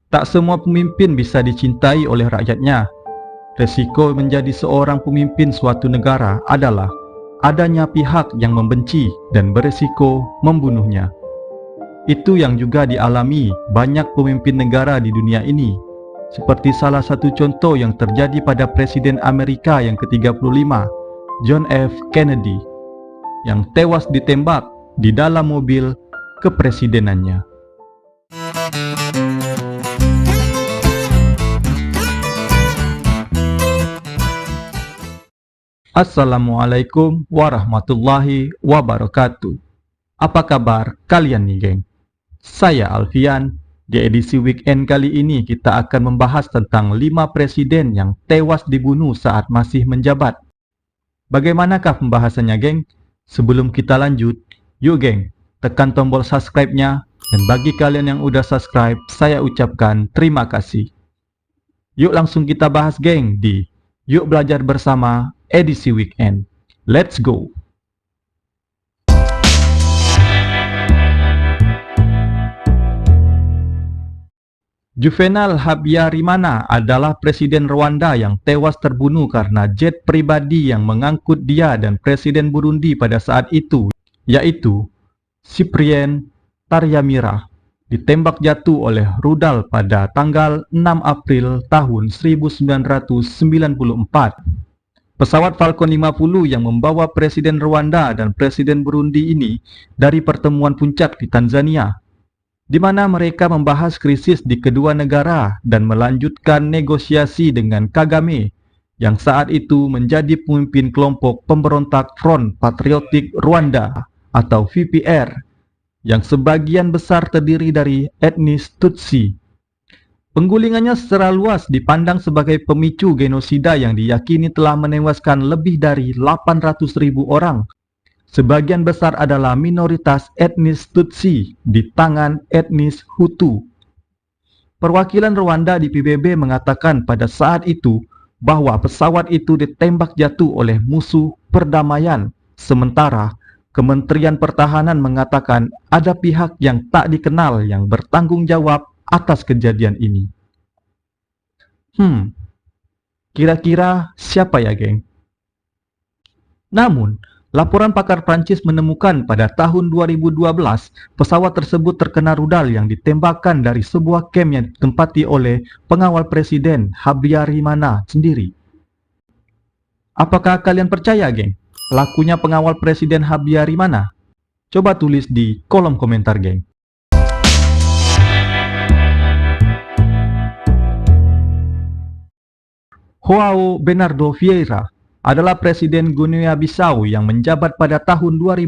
Tak semua pemimpin bisa dicintai oleh rakyatnya. Resiko menjadi seorang pemimpin suatu negara adalah adanya pihak yang membenci dan beresiko membunuhnya. Itu yang juga dialami banyak pemimpin negara di dunia ini, seperti salah satu contoh yang terjadi pada Presiden Amerika yang ke-35, John F. Kennedy, yang tewas ditembak di dalam mobil kepresidenannya. Assalamualaikum warahmatullahi wabarakatuh. Apa kabar kalian nih, geng? Saya Alfian. Di edisi weekend kali ini kita akan membahas tentang 5 presiden yang tewas dibunuh saat masih menjabat. Bagaimanakah pembahasannya, geng? Sebelum kita lanjut, yuk geng, tekan tombol subscribe-nya. Dan bagi kalian yang udah subscribe, saya ucapkan terima kasih. Yuk langsung kita bahas, geng, di Yuk Belajar Bersama edisi weekend. Let's go! Juvenal Habyarimana adalah presiden Rwanda yang tewas terbunuh karena jet pribadi yang mengangkut dia dan presiden Burundi pada saat itu, yaitu Cyprien Taryamira, ditembak jatuh oleh rudal pada tanggal 6 April tahun 1994. Pesawat Falcon 50 yang membawa presiden Rwanda dan presiden Burundi ini dari pertemuan puncak di Tanzania, di mana mereka membahas krisis di kedua negara dan melanjutkan negosiasi dengan Kagame yang saat itu menjadi pemimpin kelompok pemberontak Front Patriotic Rwanda atau VPR yang sebagian besar terdiri dari etnis Tutsi. Penggulingannya secara luas dipandang sebagai pemicu genosida yang diyakini telah menewaskan lebih dari 800.000 orang. Sebagian besar adalah minoritas etnis Tutsi di tangan etnis Hutu. Perwakilan Rwanda di PBB mengatakan pada saat itu bahwa pesawat itu ditembak jatuh oleh musuh perdamaian, sementara Kementerian Pertahanan mengatakan ada pihak yang tak dikenal yang bertanggung jawab atas kejadian ini. Kira-kira siapa ya, geng? Namun, laporan pakar Prancis menemukan pada tahun 2012 pesawat tersebut terkena rudal yang ditembakkan dari sebuah kamp yang ditempati oleh pengawal presiden Habyarimana sendiri. Apakah kalian percaya, geng, pelakunya pengawal presiden Habyarimana? Coba tulis di kolom komentar, geng. João Bernardo Vieira adalah presiden Guinea-Bissau yang menjabat pada tahun 2005.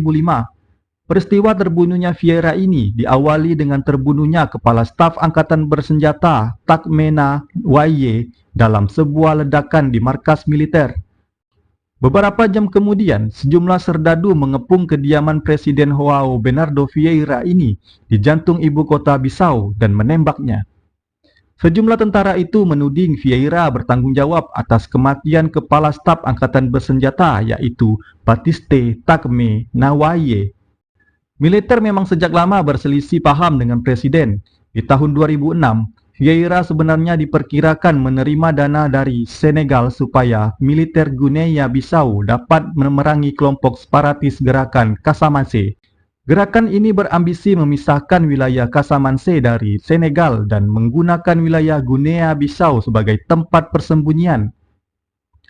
Peristiwa terbunuhnya Vieira ini diawali dengan terbunuhnya kepala staf angkatan bersenjata Takmena Waye dalam sebuah ledakan di markas militer. Beberapa jam kemudian, sejumlah serdadu mengepung kediaman Presiden João Bernardo Vieira ini di jantung ibu kota Bissau dan menembaknya. Sejumlah tentara itu menuding Vieira bertanggung jawab atas kematian kepala staf angkatan bersenjata, yaitu Batiste Takme Nawaye. Militer memang sejak lama berselisih paham dengan presiden. Di tahun 2006, Vieira sebenarnya diperkirakan menerima dana dari Senegal supaya militer Guinea-Bissau dapat memerangi kelompok separatis gerakan Casamance. Gerakan ini berambisi memisahkan wilayah Casamance dari Senegal dan menggunakan wilayah Guinea-Bissau sebagai tempat persembunyian.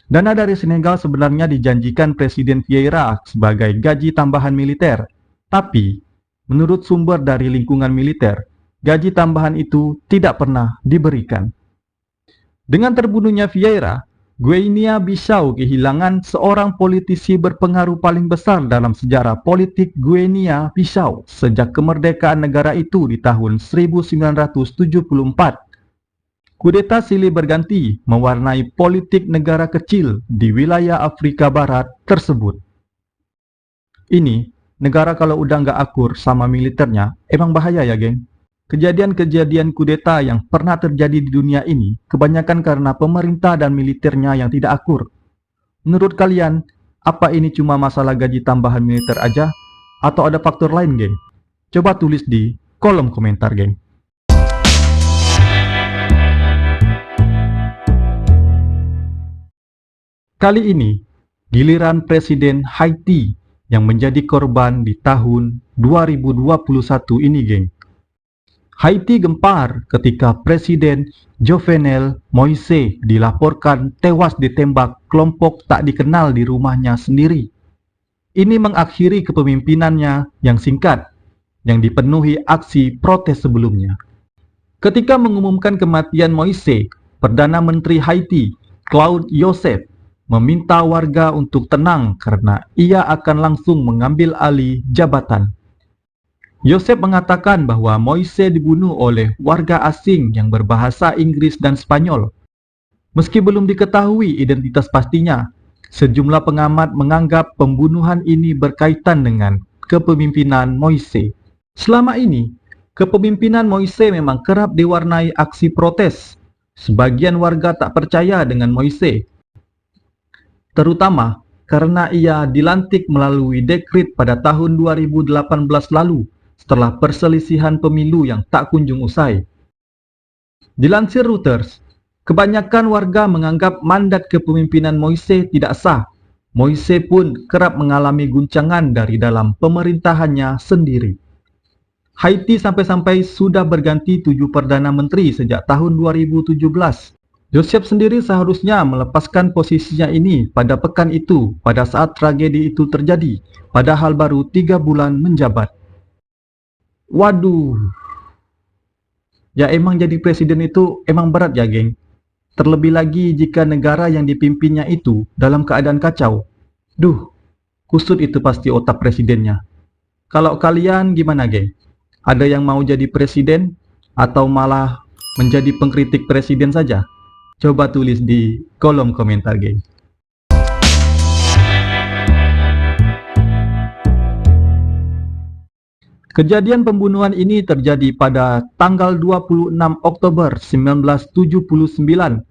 Dana dari Senegal sebenarnya dijanjikan Presiden Vieira sebagai gaji tambahan militer, tapi menurut sumber dari lingkungan militer, gaji tambahan itu tidak pernah diberikan. Dengan terbunuhnya Vieira, Guinea-Bissau kehilangan seorang politisi berpengaruh paling besar dalam sejarah politik Guinea-Bissau sejak kemerdekaan negara itu di tahun 1974. Kudeta silih berganti mewarnai politik negara kecil di wilayah Afrika Barat tersebut. Ini, negara kalau udah nggak akur sama militernya, emang bahaya ya, geng. Kejadian-kejadian kudeta yang pernah terjadi di dunia ini kebanyakan karena pemerintah dan militernya yang tidak akur. Menurut kalian, apa ini cuma masalah gaji tambahan militer aja? Atau ada faktor lain, geng? Coba tulis di kolom komentar, geng. Kali ini, giliran Presiden Haiti yang menjadi korban di tahun 2021 ini, geng. Haiti gempar ketika Presiden Jovenel Moise dilaporkan tewas ditembak kelompok tak dikenal di rumahnya sendiri. Ini mengakhiri kepemimpinannya yang singkat, yang dipenuhi aksi protes sebelumnya. Ketika mengumumkan kematian Moise, Perdana Menteri Haiti, Claude Joseph, meminta warga untuk tenang karena ia akan langsung mengambil alih jabatan. Joseph mengatakan bahwa Moise dibunuh oleh warga asing yang berbahasa Inggris dan Spanyol. Meski belum diketahui identitas pastinya, sejumlah pengamat menganggap pembunuhan ini berkaitan dengan kepemimpinan Moise. Selama ini, kepemimpinan Moise memang kerap diwarnai aksi protes. Sebagian warga tak percaya dengan Moise, terutama karena ia dilantik melalui dekret pada tahun 2018 lalu setelah perselisihan pemilu yang tak kunjung usai. Dilansir Reuters, kebanyakan warga menganggap mandat kepemimpinan Moise tidak sah. Moise pun kerap mengalami guncangan dari dalam pemerintahannya sendiri. Haiti sampai-sampai sudah berganti 7 Perdana Menteri sejak tahun 2017. Joseph sendiri seharusnya melepaskan posisinya ini pada pekan itu pada saat tragedi itu terjadi, padahal baru 3 bulan menjabat. Waduh, ya emang jadi presiden itu emang berat ya, geng. Terlebih lagi jika negara yang dipimpinnya itu dalam keadaan kacau. Duh, kusut itu pasti otak presidennya. Kalau kalian gimana, geng? Ada yang mau jadi presiden atau malah menjadi pengkritik presiden saja? Coba tulis di kolom komentar, geng. Kejadian pembunuhan ini terjadi pada tanggal 26 Oktober 1979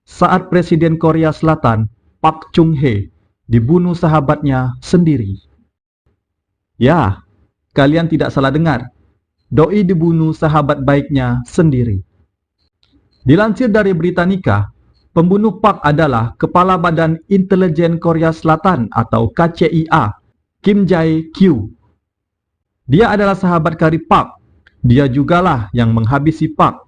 saat Presiden Korea Selatan Park Chung-hee dibunuh sahabatnya sendiri. Ya, kalian tidak salah dengar. Doi dibunuh sahabat baiknya sendiri. Dilansir dari Britannica, pembunuh Park adalah Kepala Badan Intelijen Korea Selatan atau KCIA, Kim Jae-kyu. Dia adalah sahabat karib Park. Dia jugalah yang menghabisi Park.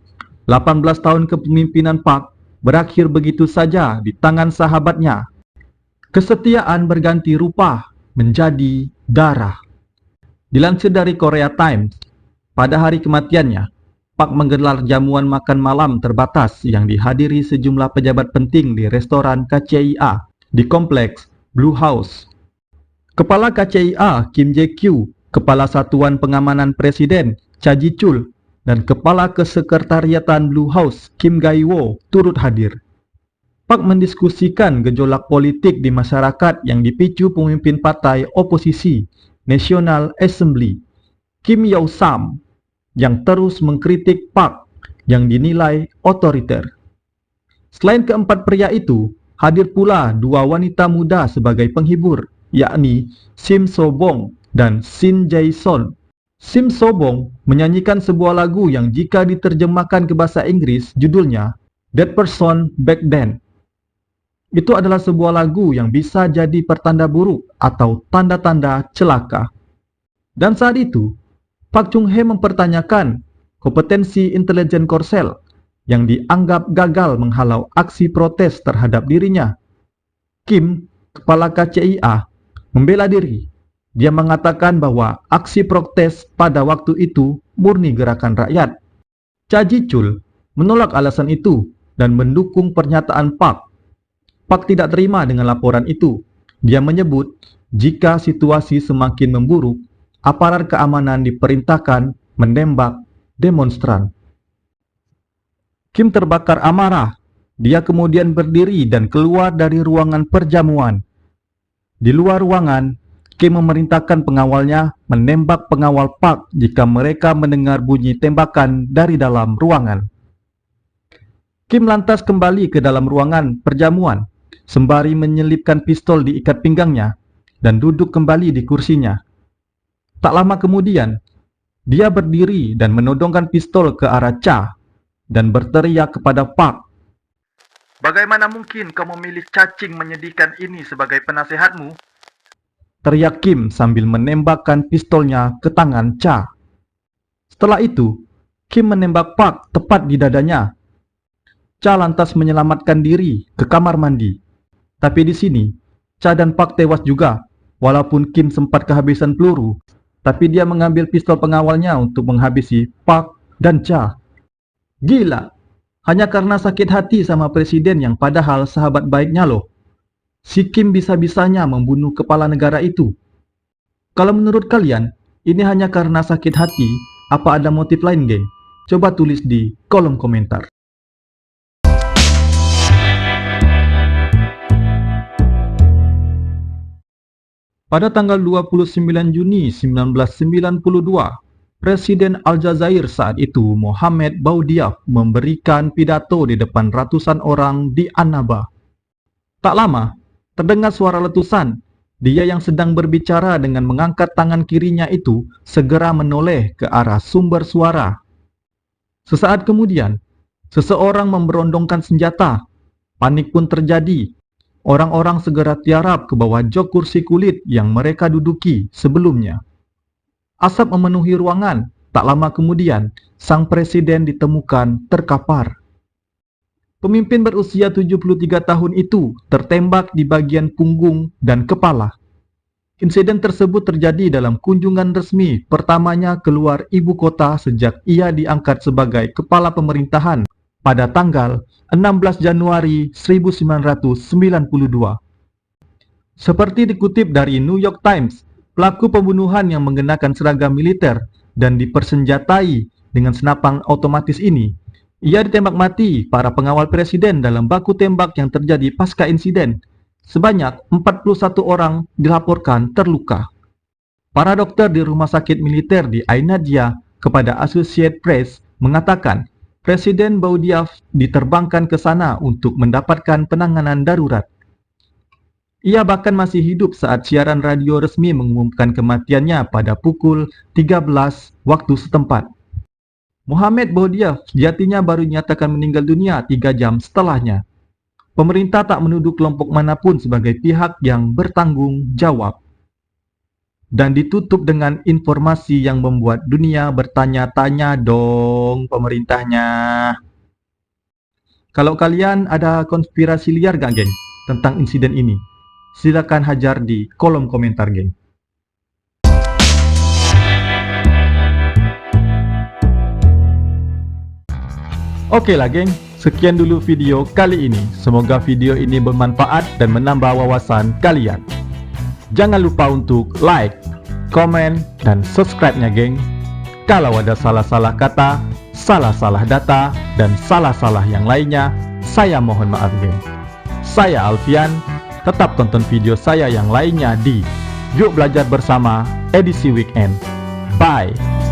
18 tahun kepemimpinan Park berakhir begitu saja di tangan sahabatnya. Kesetiaan berganti rupa menjadi darah. Dilansir dari Korea Times, pada hari kematiannya, Park menggelar jamuan makan malam terbatas yang dihadiri sejumlah pejabat penting di restoran KCIA di kompleks Blue House. Kepala KCIA Kim Jae-kyu, Kepala Satuan Pengamanan Presiden Cha Ji-chul, dan Kepala Kesekretariatan Blue House Kim Gai-wo turut hadir. Park mendiskusikan gejolak politik di masyarakat yang dipicu pemimpin partai oposisi National Assembly Kim Yeol-sam yang terus mengkritik Park yang dinilai otoriter. Selain keempat pria itu, hadir pula 2 wanita muda sebagai penghibur, yakni Sim So-bong dan Shin Jae-sol. Sim So-bong menyanyikan sebuah lagu yang jika diterjemahkan ke bahasa Inggris judulnya That Person Back Then. Itu adalah sebuah lagu yang bisa jadi pertanda buruk atau tanda-tanda celaka. Dan saat itu, Park Chung-hee mempertanyakan kompetensi intelijen Korsel yang dianggap gagal menghalau aksi protes terhadap dirinya. Kim, kepala KCIA, membela diri. Dia mengatakan bahwa aksi protes pada waktu itu murni gerakan rakyat. Cha Ji-chul menolak alasan itu dan mendukung pernyataan Park. Park tidak terima dengan laporan itu. Dia menyebut jika situasi semakin memburuk, aparat keamanan diperintahkan menembak demonstran. Kim terbakar amarah. Dia kemudian berdiri dan keluar dari ruangan perjamuan. Di luar ruangan, Kim memerintahkan pengawalnya menembak pengawal Park jika mereka mendengar bunyi tembakan dari dalam ruangan. Kim lantas kembali ke dalam ruangan perjamuan, sembari menyelipkan pistol di ikat pinggangnya dan duduk kembali di kursinya. Tak lama kemudian, dia berdiri dan menodongkan pistol ke arah Cha dan berteriak kepada Park, Bagaimana mungkin kau memilih cacing menyedihkan ini sebagai penasehatmu? Teriak Kim sambil menembakkan pistolnya ke tangan Cha. Setelah itu, Kim menembak Park tepat di dadanya. Cha lantas menyelamatkan diri ke kamar mandi. Tapi di sini, Cha dan Park tewas juga. Walaupun Kim sempat kehabisan peluru, tapi dia mengambil pistol pengawalnya untuk menghabisi Park dan Cha. Gila, hanya karena sakit hati sama presiden yang padahal sahabat baiknya loh. Si Kim bisa-bisanya membunuh kepala negara itu. Kalau menurut kalian, ini hanya karena sakit hati, apa ada motif lain, geng? Coba tulis di kolom komentar. Pada tanggal 29 Juni 1992, Presiden Aljazair saat itu, Mohamed Boudiaf, memberikan pidato di depan ratusan orang di Annaba. Tak lama, terdengar suara letusan. Dia yang sedang berbicara dengan mengangkat tangan kirinya itu segera menoleh ke arah sumber suara. Sesaat kemudian, seseorang memberondongkan senjata. Panik pun terjadi. Orang-orang segera tiarap ke bawah jok kursi kulit yang mereka duduki sebelumnya. Asap memenuhi ruangan. Tak lama kemudian, sang presiden ditemukan terkapar. Pemimpin berusia 73 tahun itu tertembak di bagian punggung dan kepala. Insiden tersebut terjadi dalam kunjungan resmi pertamanya keluar ibu kota sejak ia diangkat sebagai kepala pemerintahan pada tanggal 16 Januari 1992. Seperti dikutip dari New York Times, pelaku pembunuhan yang mengenakan seragam militer dan dipersenjatai dengan senapan otomatis ini, ia ditembak mati para pengawal presiden dalam baku tembak yang terjadi pasca insiden. Sebanyak 41 orang dilaporkan terluka. Para dokter di rumah sakit militer di Ain Nadia kepada Associated Press mengatakan Presiden Boudiaf diterbangkan ke sana untuk mendapatkan penanganan darurat. Ia bahkan masih hidup saat siaran radio resmi mengumumkan kematiannya pada pukul 13 waktu setempat. Mohamed Boudiaf sejatinya baru dinyatakan meninggal dunia 3 jam setelahnya. Pemerintah tak menuduh kelompok manapun sebagai pihak yang bertanggung jawab. Dan ditutup dengan informasi yang membuat dunia bertanya-tanya dong pemerintahnya. Kalau kalian ada konspirasi liar gak, geng, tentang insiden ini? Silakan hajar di kolom komentar, geng. Oke lah, geng. Sekian dulu video kali ini. Semoga video ini bermanfaat dan menambah wawasan kalian. Jangan lupa untuk like, komen, dan subscribe-nya, geng. Kalau ada salah-salah kata, salah-salah data, dan salah-salah yang lainnya, saya mohon maaf, geng. Saya Alfian. Tetap tonton video saya yang lainnya di Yuk Belajar Bersama edisi weekend. Bye!